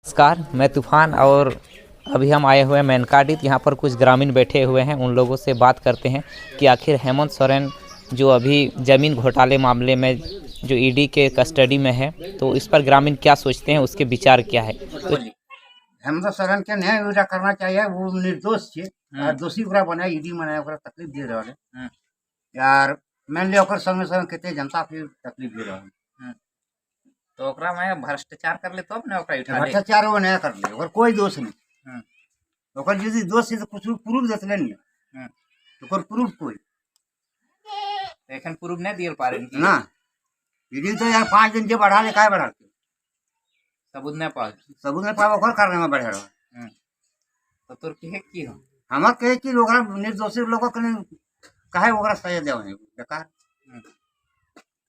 नमस्कार, मैं तूफान और अभी हम आए हुए हैं मेनकाडीत। यहाँ पर कुछ ग्रामीण बैठे हुए हैं, उन लोगों से बात करते हैं कि आखिर हेमंत सोरेन जो अभी ज़मीन घोटाले मामले में जो ईडी के कस्टडी में है, तो इस पर ग्रामीण क्या सोचते हैं, उसके विचार क्या है। तो हेमंत सोरेन के न्याय विचार करना चाहिए। वो निर्दोष छे और दोषी ओकरा बनाए ईडी बनाए ओकरा तकलीफ दे रहा है यार। मान लिया ओकर संगे संगे केते जनता के तकलीफ दे रहा है। तो ओकरा में भ्रष्टाचार कर ले तब ना ओकरा उठा ले। भ्रष्टाचार वो नहीं कर ले, ओकर कोई दोष नहीं। ओकर यदि दोष है तो कुछ प्रूफ देतले नहीं। ओकर प्रूफ कोई एखन प्रूफ नहीं दिए पा रहे ना। ईडी तो यार 5 दिन के बढ़ा ले, काय बढ़ा के सबूत नहीं पाओ। सबूत नहीं पाओ ओकर करने में बढ़े रहा। तो तोर की हो हमार कहे कि ओकरा निर्दोषी लोग के काहे ओकरा सजा देवे बेकार।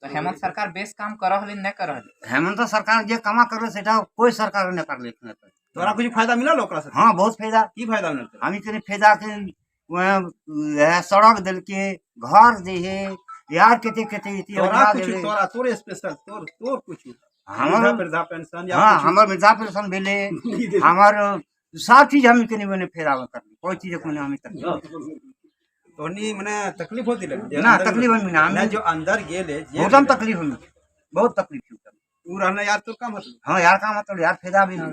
तो हेमंत सरकार बेस काम कर रहली नहीं कर रहली। हेमंत सरकार जे कमा कर सेटा कोई सरकार ने कर ले। तोरा कुछ फायदा मिला ओकरा से? हाँ, बहुत फायदा। की फायदा मिलता? हमी के फायदा के सड़क दिल के घर दे है यार केते केते तोरा कुछ तोरा तोरे स्पेशल तोर कुछ हमर वृद्धा पेंशन या हां हमर वृद्धा पेंशन भेले हमर सब चीज हम के ने फेरा कर कोई चीज को हम कर तोनी मने तकलीफ होती ले ना। तकलीफ में ना जो अंदर गेले बहुत तकलीफ में बहुत तकलीफ हुई। तू रहना यार तो का मतलब? हां यार का मतलब यार फायदा भी नहीं।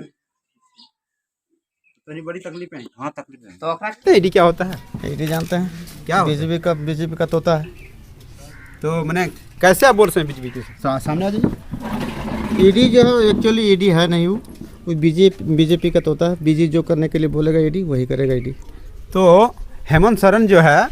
तोनी बड़ी तकलीफ है। हां तकलीफ है। तो ओकरा ईडी क्या होता है? ईडी जानते हैं क्या बीजेपी का तोता है। तो मने कैसे आप बोल रहे हैं बीजेपी के सामने आ जाइए। ईडी जो है एक्चुअली ईडी है नहीं, वो बीजेपी का तोता है। बीजेपी जो करने के लिए बोलेगा ईडी वही करेगा ईडी। तो हेमंत सोरेन जो है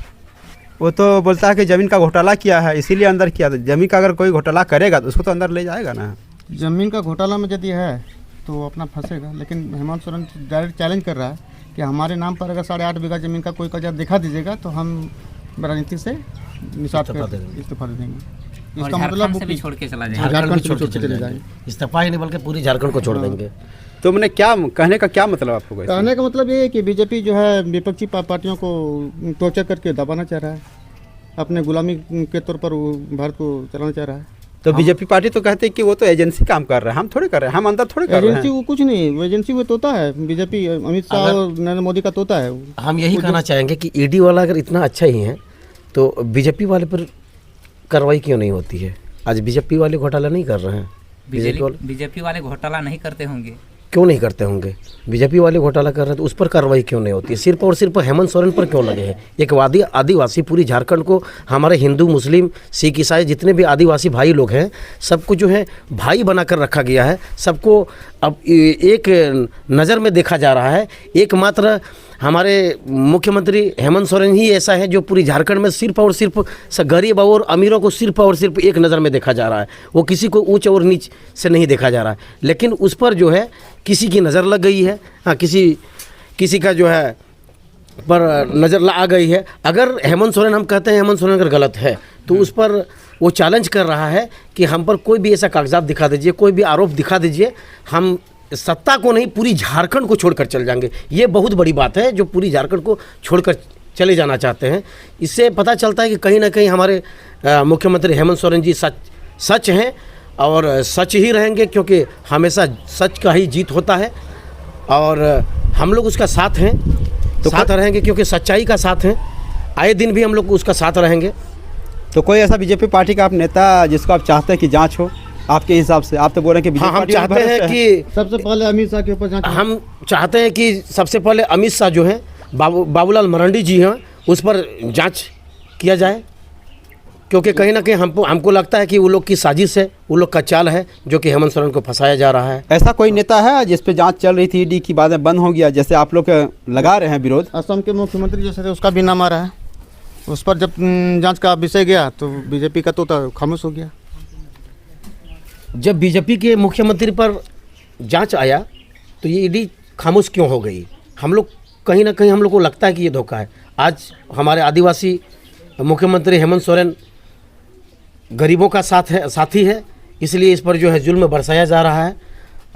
वो तो बोलता है कि ज़मीन का घोटाला किया है इसीलिए अंदर किया। था ज़मीन का अगर कोई घोटाला करेगा तो उसको तो अंदर ले जाएगा ना। ज़मीन का घोटाला में यदि है तो वो अपना फंसेगा, लेकिन हेमंत सोरेन डायरेक्ट चैलेंज कर रहा है कि हमारे नाम पर अगर 8.5 बीघा ज़मीन का कोई कर्जा दिखा दीजिएगा तो हम राजनीति से इस्तीफा दे देंगे। इसका मतलब भी छोड़ के चला जाए, झारखंड छोड़ के चले जाएंगे। इस्तीफा ही नहीं बल्कि पूरी झारखंड को छोड़ देंगे। तो मैंने क्या कहने का क्या मतलब आपको? कहने का मतलब ये है कि बीजेपी जो है विपक्षी पार्टियों को टॉर्चर करके दबाना चाह रहा है, अपने गुलामी के तौर पर वो भारत को चलाना चाह रहा है। तो बीजेपी पार्टी तो कहते हैं कि वो तो एजेंसी काम कर रहा है, हम थोड़े कर रहे हैं, हम अंदर थोड़े कर रहे हैं। एजेंसी वो कुछ नहीं, वो एजेंसी वो तोता है। बीजेपी अमित शाह और नरेंद्र मोदी का तोता है। हम यही कहना चाहेंगे कि ईडी वाला अगर इतना अच्छा ही है तो बीजेपी वाले पर कार्रवाई क्यों नहीं होती है? आज बीजेपी वाले घोटाला नहीं कर रहे हैं। बीजेपी वाले घोटाला नहीं करते होंगे, क्यों नहीं करते होंगे? बीजेपी वाले घोटाला कर रहे हैं तो उस पर कार्रवाई क्यों नहीं होती है? सिर्फ और सिर्फ हेमंत सोरेन पर क्यों लगे हैं? एक आदिवासी पूरी झारखंड को, हमारे हिंदू मुस्लिम सिख ईसाई जितने भी आदिवासी भाई लोग हैं सबको जो है भाई बनाकर रखा गया है। सबको अब एक नज़र में देखा जा रहा है। एकमात्र हमारे मुख्यमंत्री हेमंत सोरेन ही ऐसा है जो पूरी झारखंड में सिर्फ और सिर्फ गरीब और अमीरों को सिर्फ और सिर्फ एक नज़र में देखा जा रहा है। वो किसी को ऊंच और नीच से नहीं देखा जा रहा है, लेकिन उस पर जो है किसी की नज़र लग गई है। हाँ, किसी का जो है पर नज़र आ गई है। अगर हेमंत सोरेन, हम कहते हैं हेमंत सोरेन अगर गलत है तो उस पर वो चैलेंज कर रहा है कि हम पर कोई भी ऐसा कागजात दिखा दीजिए, कोई भी आरोप दिखा दीजिए, हम सत्ता को नहीं पूरी झारखंड को छोड़कर चल जाएंगे। ये बहुत बड़ी बात है जो पूरी झारखंड को छोड़कर चले जाना चाहते हैं। इससे पता चलता है कि कहीं ना कहीं हमारे मुख्यमंत्री हेमंत सोरेन जी सच हैं और सच ही रहेंगे, क्योंकि हमेशा सच का ही जीत होता है और हम लोग उसका साथ हैं। तो साथ रहेंगे क्योंकि सच्चाई का साथ हैं। आए दिन भी हम लोग उसका साथ रहेंगे। तो कोई ऐसा बीजेपी पार्टी का आप नेता जिसको आप चाहते हैं कि जांच हो आपके हिसाब से? आप तो बोल रहे हैं कि हाँ, हम चाहते हैं कि सबसे पहले अमित शाह के ऊपर जांच। हम चाहते हैं कि सबसे पहले अमित शाह जो हैं, बाबूलाल मरांडी जी हैं, उस पर जांच किया जाए, क्योंकि कहीं ना कहीं हमको लगता है कि वो लोग की साजिश है, वो लोग का चाल है जो कि हेमंत सोरेन को फंसाया जा रहा है। ऐसा कोई नेता है जिस पे जांच चल रही थी ईडी की बाद में बंद हो गया, जैसे आप लोग लगा रहे हैं विरोध? असम के मुख्यमंत्री जैसे थे उसका भी नाम आ रहा है। उस पर जब जांच का विषय गया तो बीजेपी का तोता खामोश हो गया। जब बीजेपी के मुख्यमंत्री पर जांच आया तो ये ईडी खामोश क्यों हो गई? हम लोग कहीं ना कहीं हम लोग को लगता है कि ये धोखा है। आज हमारे आदिवासी मुख्यमंत्री हेमंत सोरेन गरीबों का साथी है, इसलिए इस पर जो है जुल्म बरसाया जा रहा है।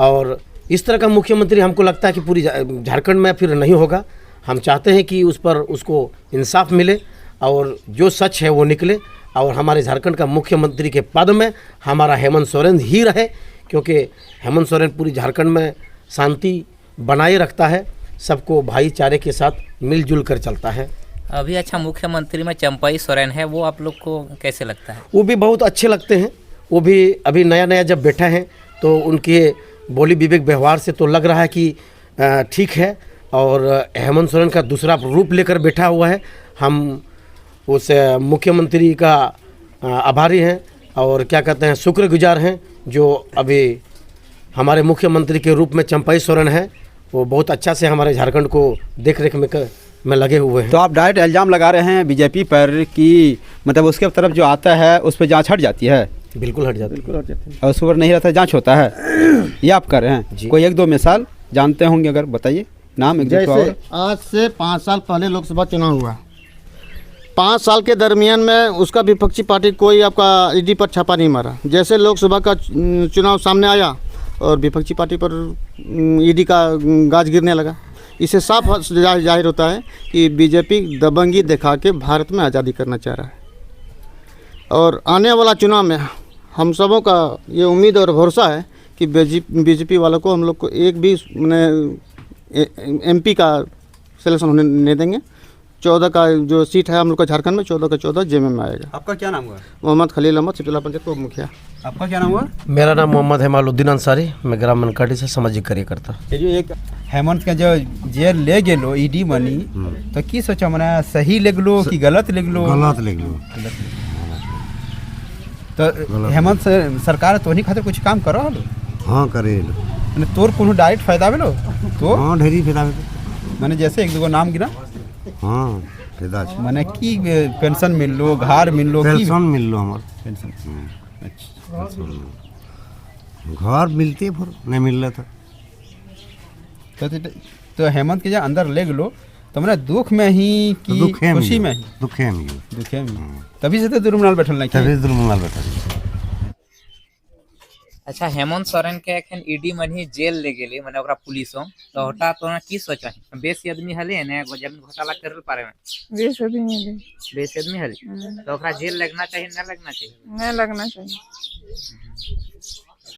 और इस तरह का मुख्यमंत्री हमको लगता है कि पूरी झारखंड में फिर नहीं होगा। हम चाहते हैं कि उस पर उसको इंसाफ मिले और जो सच है वो निकले और हमारे झारखंड का मुख्यमंत्री के पद में हमारा हेमंत सोरेन ही रहे, क्योंकि हेमंत सोरेन पूरी झारखंड में शांति बनाए रखता है, सबको भाईचारे के साथ मिलजुल कर चलता है। अभी अच्छा मुख्यमंत्री में चंपई सोरेन है, वो आप लोग को कैसे लगता है? वो भी बहुत अच्छे लगते हैं। वो भी अभी नया नया जब बैठा है तो उनके बोली विवेक व्यवहार से तो लग रहा है कि ठीक है। और हेमंत सोरेन का दूसरा रूप लेकर बैठा हुआ है। हम उस मुख्यमंत्री का आभारी हैं और क्या कहते हैं शुक्रगुजार हैं, जो अभी हमारे मुख्यमंत्री के रूप में चंपई सोरेन है। वो बहुत अच्छा से हमारे झारखंड को देख रेख में लगे हुए हैं। तो आप डायरेक्ट इल्ज़ाम लगा रहे हैं बीजेपी पर कि मतलब उसके तरफ जो आता है उस पर जांच हट जाती है? बिल्कुल हट जाती है। और उस पर नहीं रहता जांच होता है, ये आप कर रहे हैं? कोई एक दो मिसाल जानते होंगे, अगर बताइए नाम एक दो। जैसे आज से 5 साल पहले लोकसभा चुनाव हुआ, 5 साल के दरमियान में उसका विपक्षी पार्टी कोई आपका ईडी पर छापा नहीं मारा। जैसे लोकसभा का चुनाव सामने आया और विपक्षी पार्टी पर ईडी का गाज गिरने लगा। इससे साफ जाहिर होता है कि बीजेपी दबंगी दिखा के भारत में आज़ादी करना चाह रहा है। और आने वाला चुनाव में हम सबों का ये उम्मीद और भरोसा है कि बीजेपी वालों को हम लोग को एक भी एमपी का सिलेक्शन होने नहीं देंगे। 14 का जो सीट है हम लोग का झारखंड में 14 का 14 जेएमएम में आएगा। आपका क्या नाम हुआ? मोहम्मद खलील अहमद, सिटुला पंचायत को मुखिया। आपका क्या नाम हुआ? मेरा नाम मोहम्मद हेमालुद्दीन अंसारी, मैं ग्राम मनकाटी से सामाजिक कार्यकर्ता। ये जो एक हेमंत का जो जेल ले गेलो ईडी बनी, तो की सोचा मना सही लिख लो कि गलत लिख लो? गलत लिख लो। तो हेमंत सरकार तो नहीं खातिर कुछ काम करो लो? हाँ करे मैंने तोर कोनो डायरेक्ट फायदा मिलो तो? हाँ ढेरी फायदा। मैंने जैसे एक दो नाम गिना, हाँ फायदा मैंने की पेंशन मिल लो, घर मिल लो, पेंशन मिल लो हमार पेंशन। अच्छा, घर मिलते फिर नहीं मिल रहा था। तो हेमंत के जो अंदर ले लो तो मैंने दुख में ही कि खुशी में ही? दुखे में दुखे में। तभी से तो दुर्मनाल बैठल नहीं तभी दुर्मनाल बैठा। अच्छा हेमंत सोरेन के एखन ईडी मन ही जेल ले गेले माने ओकरा पुलिसों तो हटा तो ना की सोचा है? बेसी आदमी हले ने जमीन घोटाला करल पारे में? बेसी आदमी हले तो ओकरा जेल लगना चाहिए ना लगना चाहिए? नहीं लगना चाहिए।